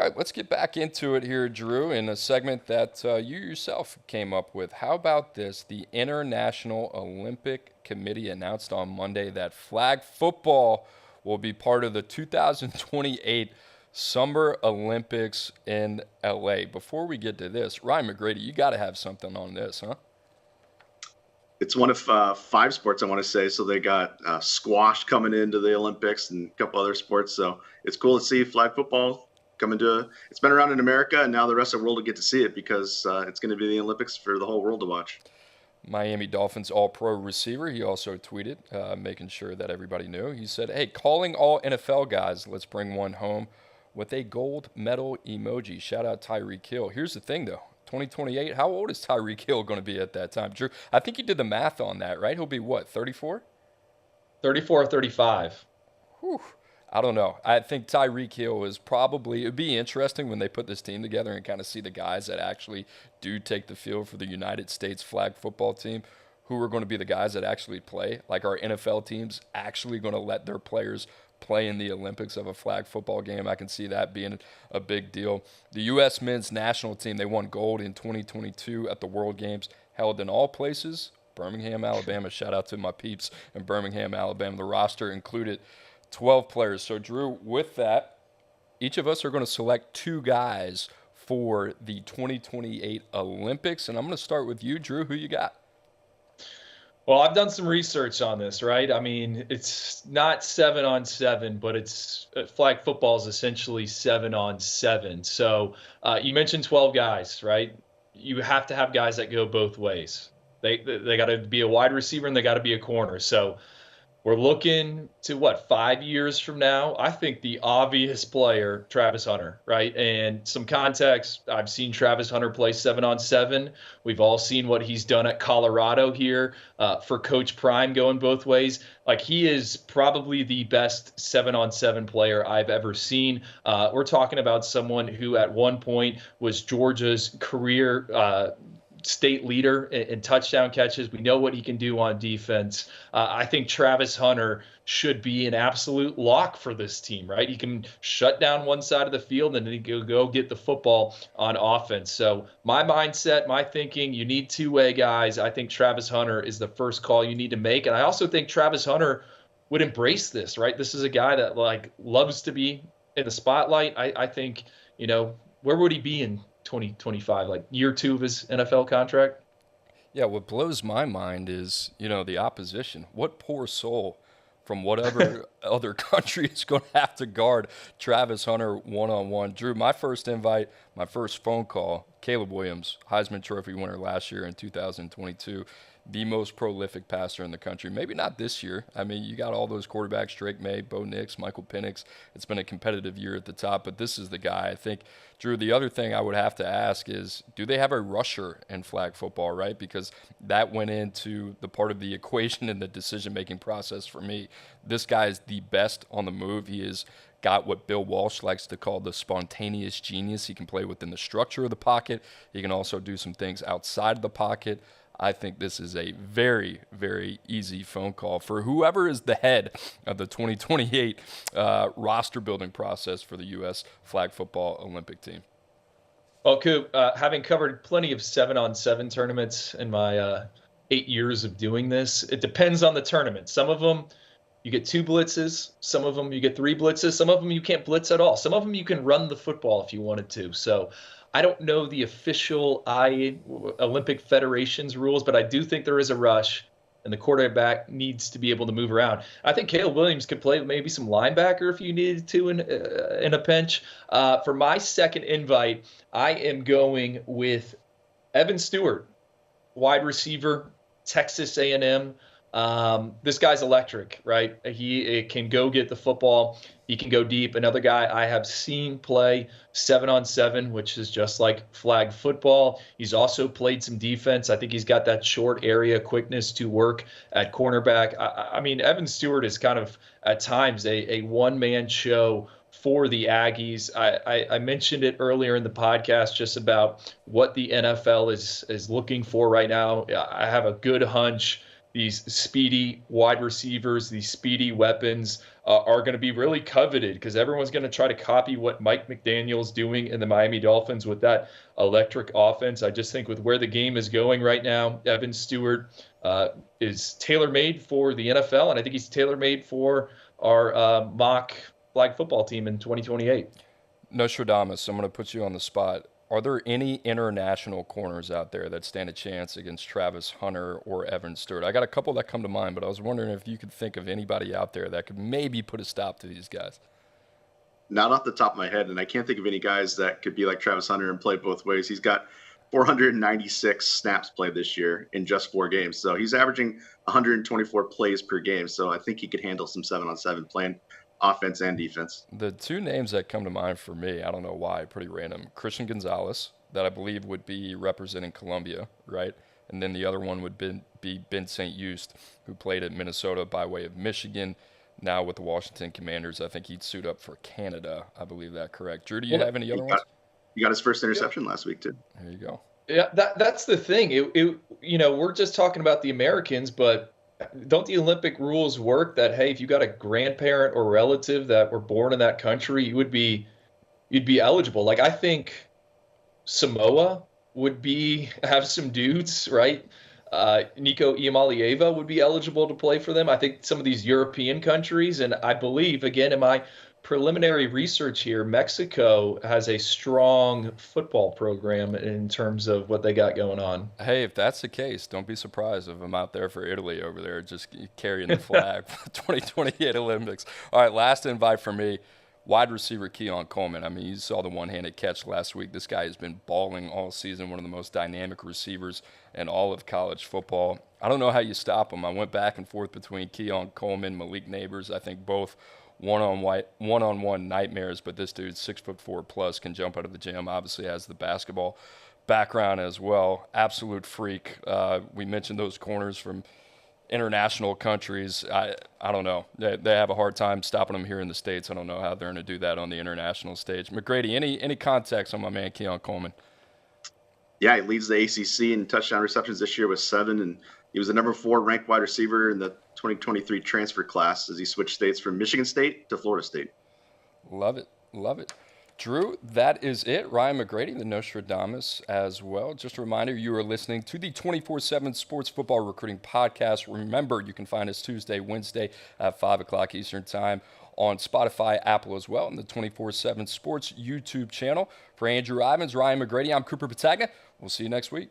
All right, let's get back into it here, Drew, in a segment that you yourself came up with. How about this? The International Olympic Committee announced on Monday that flag football will be part of the 2028 Summer Olympics in LA. Before we get to this, Ryan McGrady, you got to have something on this, huh? It's one of five sports, I want to say. So they got squash coming into the Olympics and a couple other sports. So it's cool to see flag football coming to. It's been around in America, and now the rest of the world will get to see it because it's going to be the Olympics for the whole world to watch. Miami Dolphins All-Pro receiver. He also tweeted, making sure that everybody knew. He said, "Hey, calling all NFL guys. Let's bring one home with a gold medal emoji. Shout out Tyreek Hill." Here's the thing, though. 2028. How old is Tyreek Hill going to be at that time? Drew, I think you did the math on that, right? He'll be what, 34? 34 or 35. Whew. I don't know. I think Tyreek Hill is probably, it'd be interesting when they put this team together and kind of see the guys that actually do take the field for the United States flag football team, who are going to be the guys that actually play. Like, our NFL teams actually going to let their players play in the Olympics of a flag football game. I can see that being a big deal. The U.S. men's national team, they won gold in 2022 at the World Games, held in all places. Birmingham, Alabama. Shout out to my peeps in Birmingham, Alabama. The roster included 12 players. So, Drew, with that, each of us are going to select two guys for the 2028 Olympics. And I'm going to start with you, Drew. Who you got? Well, I've done some research on this, right? I mean, it's not 7-on-7, but it's flag football is essentially 7-on-7. So you mentioned 12 guys, right? You have to have guys that go both ways. They got to be a wide receiver and they got to be a corner. So we're looking to 5 years from now? I think the obvious player, Travis Hunter, right? And some context, I've seen Travis Hunter play 7-on-7. We've all seen what he's done at Colorado here for Coach Prime going both ways. Like, he is probably the best 7-on-7 player I've ever seen. We're talking about someone who at one point was Georgia's career state leader in touchdown catches. We know what he can do on defense. I think Travis Hunter should be an absolute lock for this team, right? He can shut down one side of the field and then he can go get the football on offense. So my mindset, my thinking, you need two-way guys. I think Travis Hunter is the first call you need to make. And I also think Travis Hunter would embrace this, right? This is a guy that loves to be in the spotlight. I think, where would he be in 2025, like year two of his NFL contract? Yeah, what blows my mind is, the opposition. What poor soul from whatever other country is going to have to guard Travis Hunter one-on-one. Drew, my first invite, my first phone call, Caleb Williams, Heisman Trophy winner last year in 2022, the most prolific passer in the country. Maybe not this year. I mean, you got all those quarterbacks, Drake May, Bo Nix, Michael Penix. It's been a competitive year at the top, but this is the guy. I think, Drew, the other thing I would have to ask is, do they have a rusher in flag football, right? Because that went into the part of the equation in the decision-making process for me. This guy is the best on the move. He is got what Bill Walsh likes to call the spontaneous genius. He can play within the structure of the pocket. He can also do some things outside of the pocket. I think this is a very, very easy phone call for whoever is the head of the 2028 roster building process for the U.S. flag football Olympic team. Well, Coop, having covered plenty of 7-on-7 tournaments in my 8 years of doing this, it depends on the tournament. Some of them you get 2 blitzes. Some of them you get 3 blitzes. Some of them you can't blitz at all. Some of them you can run the football if you wanted to. So I don't know the official Olympic Federation's rules, but I do think there is a rush, and the quarterback needs to be able to move around. I think Caleb Williams could play maybe some linebacker if you needed to in a pinch. For my second invite, I am going with Evan Stewart, wide receiver, Texas A&M. This guy's electric, right? He can go get the football. He can go deep. Another guy I have seen play 7-on-7, which is just like flag football. He's also played some defense. I think he's got that short area quickness to work at cornerback. I mean, Evan Stewart is kind of at times a one-man show for the Aggies. I mentioned it earlier in the podcast just about what the NFL is looking for right now. I have a good hunch these speedy wide receivers, these speedy weapons are going to be really coveted because everyone's going to try to copy what Mike McDaniel's doing in the Miami Dolphins with that electric offense. I just think with where the game is going right now, Evan Stewart is tailor-made for the NFL, and I think he's tailor-made for our mock flag football team in 2028. Nostradamus, I'm going to put you on the spot. Are there any international corners out there that stand a chance against Travis Hunter or Evan Stewart? I got a couple that come to mind, but I was wondering if you could think of anybody out there that could maybe put a stop to these guys. Not off the top of my head, and I can't think of any guys that could be like Travis Hunter and play both ways. He's got 496 snaps played this year in just 4 games. So he's averaging 124 plays per game. So I think he could handle some 7-on-7 playing offense and defense. The two names that come to mind for me, I don't know why, pretty random. Christian Gonzalez, that I believe would be representing Colombia, right? And then the other one would be Ben St. Juste, who played at Minnesota by way of Michigan, now with the Washington Commanders. I think he'd suit up for Canada. I believe that correct. Drew, do you have any other ones? He got his first interception last week, too. There you go. Yeah, that's the thing. We're just talking about the Americans, but don't the Olympic rules work that, hey, if you got a grandparent or relative that were born in that country, you'd be eligible? Like, I think Samoa would have some dudes, right? Nico Iamalieva would be eligible to play for them. I think some of these European countries, and I believe, again, in my preliminary research here, Mexico has a strong football program in terms of what they got going on. Hey, if that's the case, don't be surprised if I'm out there for Italy over there just carrying the flag for the 2028 Olympics. All right, last invite for me, wide receiver Keon Coleman. I mean, you saw the one-handed catch last week. This guy has been balling all season, one of the most dynamic receivers in all of college football. I don't know how you stop him. I went back and forth between Keon Coleman, Malik Neighbors. I think both one-on-one nightmares, but this dude's 6'4" plus, can jump out of the gym, obviously has the basketball background as well. Absolute freak. We mentioned those corners from international countries. I don't know. They have a hard time stopping them here in the States. I don't know how they're going to do that on the international stage. McGrady, any context on my man Keon Coleman? Yeah, he leads the ACC in touchdown receptions this year with 7, and he was the number 4 ranked wide receiver in the 2023 transfer class as he switched states from Michigan State to Florida State. Love it. Love it. Drew, that is it. Ryan McGrady, the Nostradamus as well. Just a reminder, you are listening to the 24/7 Sports Football Recruiting Podcast. Remember, you can find us Tuesday, Wednesday at 5 o'clock Eastern Time on Spotify, Apple as well, and the 24/7 Sports YouTube channel. For Andrew Ivins, Ryan McGrady, I'm Cooper Petagna. We'll see you next week.